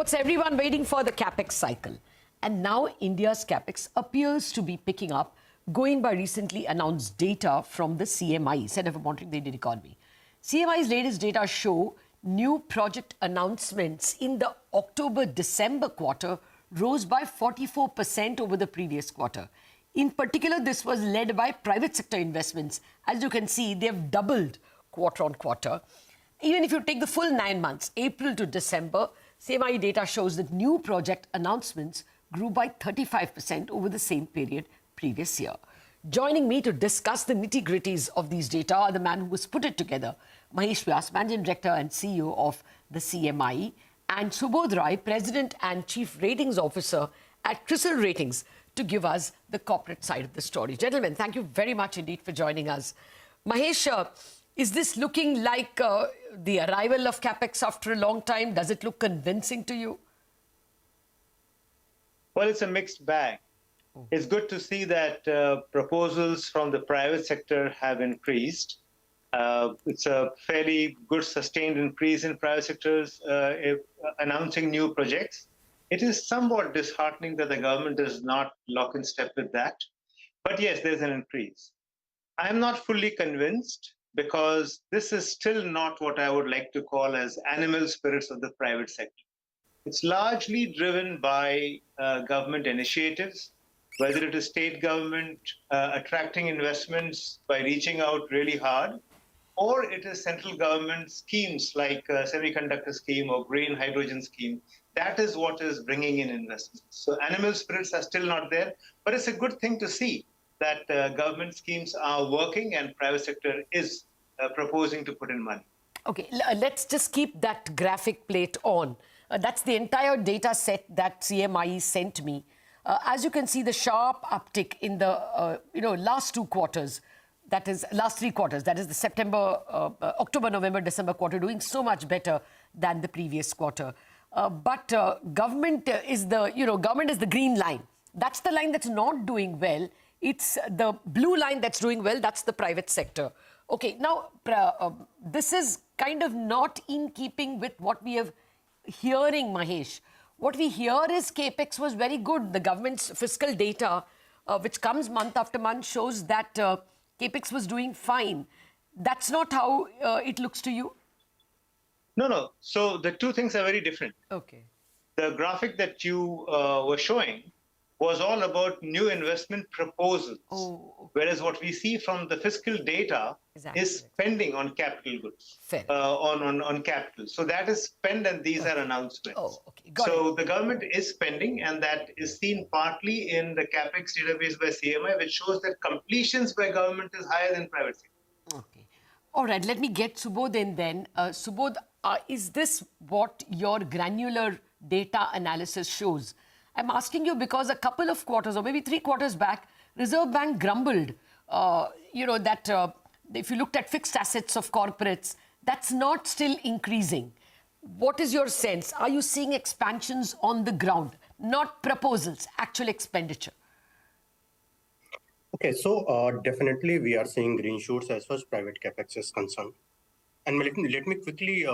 What's everyone waiting for? The capex cycle. And now India's capex appears to be picking up, going by recently announced data from the CMIE, Center for Monitoring the Indian Economy. CMIE's latest data show new project announcements in the October-December quarter rose by 44% over the previous quarter. In particular, this was led by private sector investments. As you can see, they have doubled quarter on quarter. Even if you take the full 9 months, April to December, CMIE data shows that new project announcements grew by 35% over the same period previous year. Joining me to discuss the nitty-gritties of these data are the man who has put it together, Mahesh, Vyas, Managing Director and CEO of the CMIE, and Subodh, President and Chief Ratings Officer at CRISIL Ratings, to give us the corporate side of the story. Gentlemen, thank you very much indeed for joining us. Mahesh, is this looking like the arrival of capex after a long time? Does it look convincing to you? Well, it's a mixed bag. It's good to see that proposals from the private sector have increased. It's a fairly good sustained increase in private sectors announcing new projects. It is somewhat disheartening that the government does not lock in step with that. But yes, there's an increase. I'm not fully convinced, because this is still not what I would like to call as animal spirits of the private sector. It's largely driven by government initiatives, whether it is state government attracting investments by reaching out really hard, or it is central government schemes like semiconductor scheme or green hydrogen scheme. That is what is bringing in investments. So animal spirits are still not there, but it's a good thing to see that government schemes are working and private sector is proposing to put in money. Okay, let's just keep that graphic plate on. That's the entire data set that CMIE sent me. As you can see, the sharp uptick in the last 2 quarters, that is last 3 quarters, that is the September, October, November, December quarter, doing so much better than the previous quarter. But government is the green line. That's the line that's not doing well. It's the blue line that's doing well. That's the private sector. Okay, now this is kind of not in keeping with what we have hearing, Mahesh. What we hear is capex was very good. The government's fiscal data, which comes month after month, shows that capex was doing fine. That's not how it looks to you? No. So the two things are very different. Okay. The graphic that you were showing was all about new investment proposals. Oh, okay. Whereas what we see from the fiscal data is spending on capital goods, on capital. So that is spend, and these are announcements. Oh, okay. So the government is spending, and that is seen partly in the capex database by CMI, which shows that completions by government is higher than private sector. Okay. All right, let me get Subodh in then. Subodh, is this what your granular data analysis shows? I'm asking you because a couple of quarters, or maybe 3 quarters back, Reserve Bank grumbled, that if you looked at fixed assets of corporates, that's not still increasing. What is your sense? Are you seeing expansions on the ground? Not proposals, actual expenditure. Okay, so definitely we are seeing green shoots as far as private capex is concerned. And let me quickly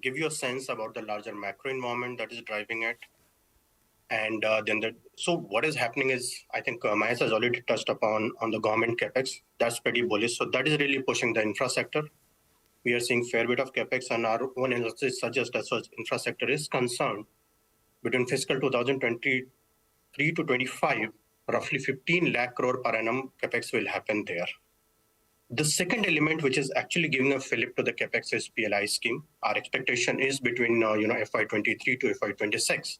give you a sense about the larger macro environment that is driving it. And so what is happening is, I think Mahesh has already touched upon on the government capex. That's pretty bullish. So that is really pushing the infra sector. We are seeing fair bit of capex, and our own analysis suggests as far as infra sector is concerned, between fiscal 2023 to 25, roughly 15 lakh crore per annum capex will happen there. The second element, which is actually giving a fillip to the capex, is PLI scheme. Our expectation is between FY23 to FY26.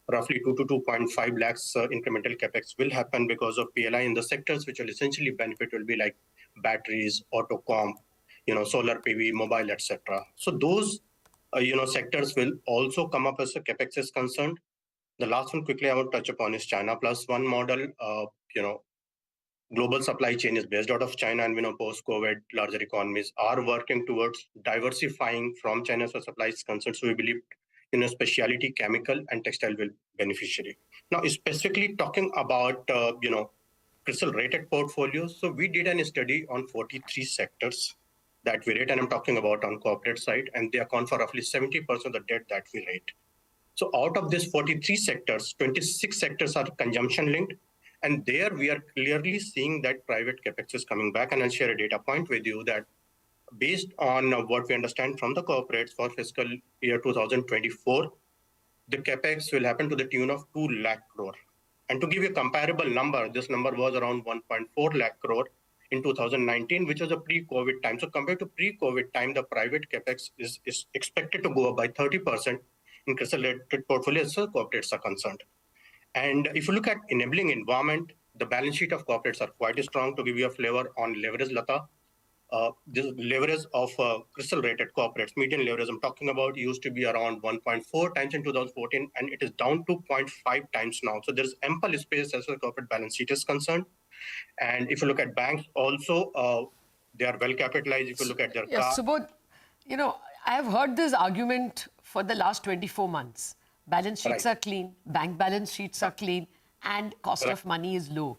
Roughly 2 to 2.5 lakhs incremental capex will happen because of PLI in the sectors which will essentially benefit will be like batteries, auto comp, solar PV, mobile, etc. So those, sectors will also come up as a capex is concerned. The last one quickly I want to touch upon is China Plus One model. Global supply chain is based out of China, and post-COVID, larger economies are working towards diversifying from China for supply is concerned. So we believe specialty chemical and textile will beneficiary. Now, specifically talking about, CRISIL rated portfolios. So we did a study on 43 sectors that we rate, and I'm talking about on corporate side, and they account for roughly 70% of the debt that we rate. So out of these 43 sectors, 26 sectors are consumption linked. And there we are clearly seeing that private capex is coming back. And I'll share a data point with you that based on what we understand from the corporates for fiscal year 2024, the capex will happen to the tune of 2 lakh crore. And to give you a comparable number, this number was around 1.4 lakh crore in 2019, which was a pre-COVID time. So compared to pre-COVID time, the private capex is expected to go up by 30% in CRISIL-related portfolios, so corporates are concerned. And if you look at enabling environment, the balance sheet of corporates are quite strong. To give you a flavor on leverage, Lata, the leverage of CRISIL-rated corporates, median leverage I'm talking about, used to be around 1.4 times in 2014, and it is down to 0.5 times now. So there's ample space as far as corporate balance sheet is concerned. And if you look at banks also, they are well capitalized. If you look at their Subodh, I have heard this argument for the last 24 months. Balance sheets are clean, bank balance sheets are clean, and cost of money is low.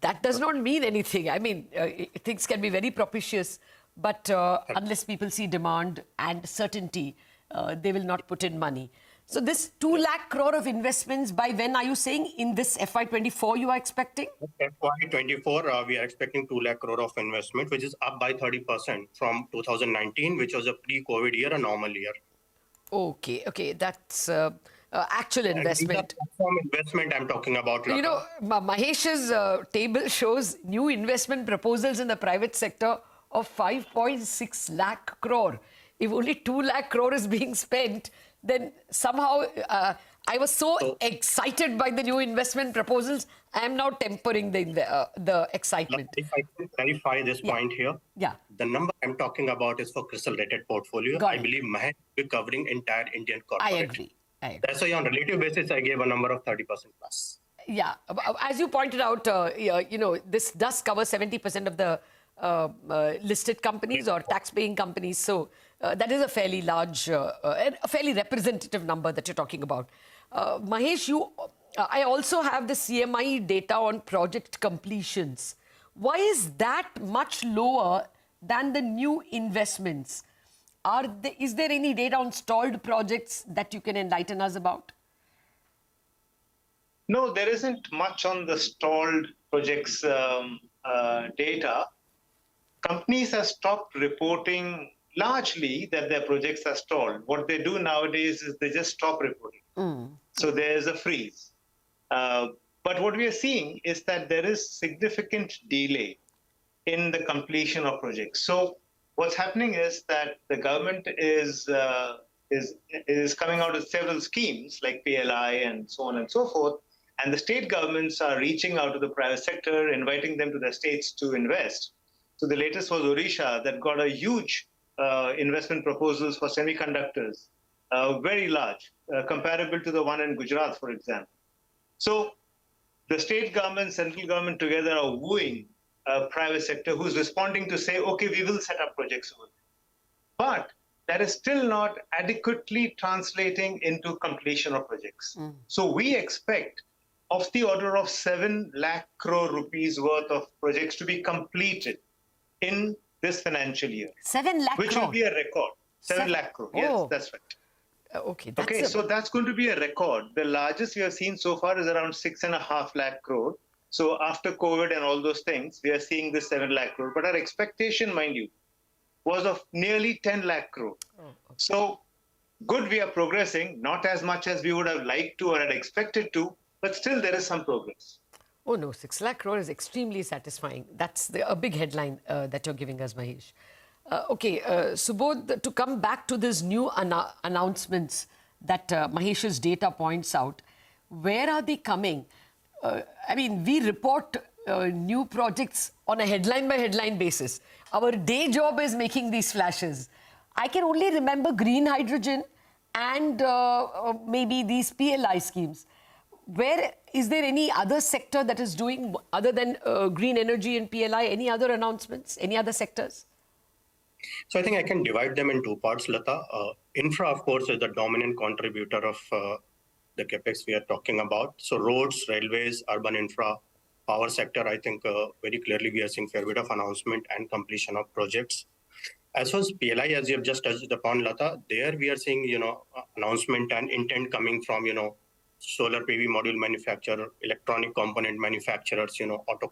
That does not mean anything. I mean, things can be very propitious, but unless people see demand and certainty, they will not put in money. So this 2 lakh crore of investments, by when are you saying? In this FY24 you are expecting? FY24, we are expecting 2 lakh crore of investment, which is up by 30% from 2019, which was a pre-COVID year, a normal year. Okay, that's actual investment. Platform investment I'm talking about. You know, Mahesh's table shows new investment proposals in the private sector of 5.6 lakh crore. If only 2 lakh crore is being spent, then somehow I was so excited by the new investment proposals. I am now tempering the excitement. If I can clarify this point here, the number I'm talking about is for CRISIL-rated portfolio. I believe Mahesh will be covering entire Indian corporate. I agree. That's why on relative basis, I gave a number of 30% plus. Yeah, as you pointed out, this does cover 70% of the listed companies or tax-paying companies. So that is a fairly large, a fairly representative number that you're talking about. Mahesh, I also have the CMIE data on project completions. Why is that much lower than the new investments? Is there any data on stalled projects that you can enlighten us about? No, there isn't much on the stalled projects data. Companies have stopped reporting largely that their projects are stalled. What they do nowadays is they just stop reporting. So there's a freeze. But what we are seeing is that there is significant delay in the completion of projects. So what's happening is that the government is coming out with several schemes like PLI and so on and so forth, and the state governments are reaching out to the private sector, inviting them to their states to invest. So the latest was Odisha that got a huge investment proposals for semiconductors, very large, comparable to the one in Gujarat, for example. So the state government, central government together are wooing private sector who's responding to say, okay, we will set up projects over there. But that is still not adequately translating into completion of projects. So we expect of the order of 7 lakh crore rupees worth of projects to be completed in this financial year. 7 lakh which crore? Will be a record. 7 lakh crore, yes, that's right. Okay, so that's going to be a record. The largest we have seen so far is around 6.5 lakh crore. So after COVID and all those things, we are seeing this 7 lakh crore. But our expectation, mind you, was of nearly 10 lakh crore. So good, we are progressing, not as much as we would have liked to or had expected to, but still there is some progress. Oh no, 6 lakh crore is extremely satisfying. That's a big headline that you're giving us, Mahesh. Subodh, to come back to these new announcements that Mahesh's data points out, where are they coming? I mean, we report new projects on a headline-by-headline basis. Our day job is making these flashes. I can only remember green hydrogen and maybe these PLI schemes. Is there any other sector that is doing, other than green energy and PLI, any other announcements, any other sectors? So I think I can divide them in two parts, Lata. Infra, of course, is the dominant contributor of the capex we are talking about. So roads, railways, urban infra, power sector, I think very clearly we are seeing fair bit of announcement and completion of projects. As far as PLI, as you have just touched upon, Lata, there we are seeing, announcement and intent coming from, solar PV module manufacturer, electronic component manufacturers, auto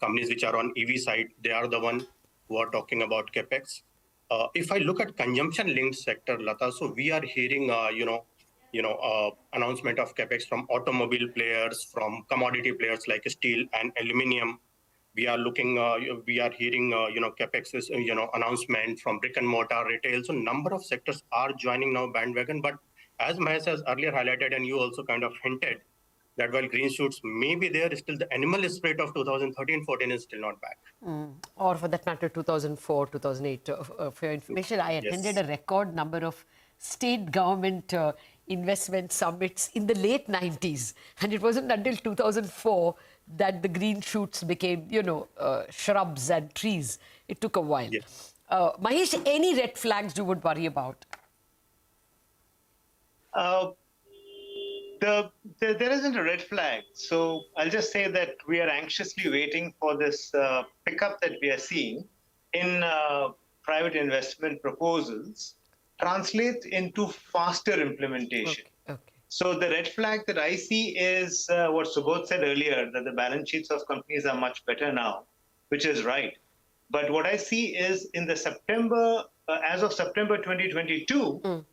companies which are on EV side. They are the one who are talking about capex. If I look at consumption-linked sector, Lata, so we are hearing, announcement of capex from automobile players, from commodity players like steel and aluminium. We are hearing, capex is, announcement from brick and mortar retail. So number of sectors are joining now bandwagon. But as Mahesh has earlier highlighted, and you also kind of hinted, that while green shoots may be there, still the animal spirit of 2013-14 is still not back. Or for that matter, 2004, 2008. For your information, I attended Yes. a record number of state government investment summits in the late 90s. And it wasn't until 2004 that the green shoots became, shrubs and trees. It took a while. Yes. Mahesh, any red flags you would worry about? There isn't a red flag. So I'll just say that we are anxiously waiting for this pickup that we are seeing in private investment proposals translate into faster implementation. Okay. So the red flag that I see is what Subodh said earlier, that the balance sheets of companies are much better now, which is right. But what I see is in the as of September 2022,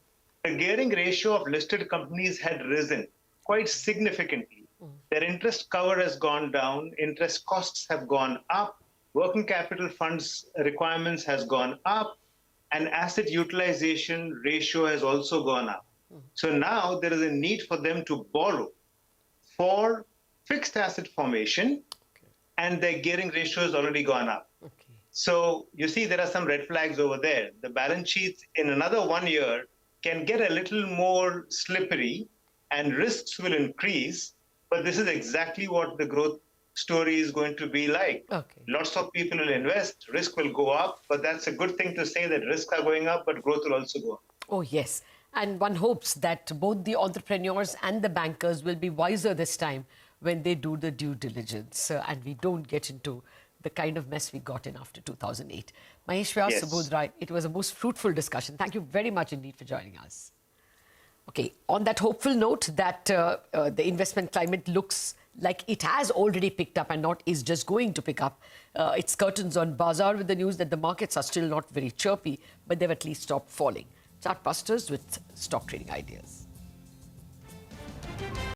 the gearing ratio of listed companies had risen quite significantly. Their interest cover has gone down, interest costs have gone up, working capital funds requirements has gone up, and asset utilization ratio has also gone up. So now there is a need for them to borrow for fixed asset formation, and their gearing ratio has already gone up. So you see there are some red flags over there. The balance sheets in another 1 year can get a little more slippery and risks will increase, but this is exactly what the growth story is going to be like. Lots of people will invest, risk will go up, but that's a good thing to say that risks are going up, but growth will also go up. Oh, yes. And one hopes that both the entrepreneurs and the bankers will be wiser this time when they do the due diligence and we don't get into the kind of mess we got in after 2008. Mahesh, Vyas, Yes. Subodh, right, it was a most fruitful discussion. Thank you very much indeed for joining us. Okay, on that hopeful note that the investment climate looks like it has already picked up and not is just going to pick up. It's curtains on Bazaar with the news that the markets are still not very chirpy, but they've at least stopped falling. Chartbusters with stock trading ideas.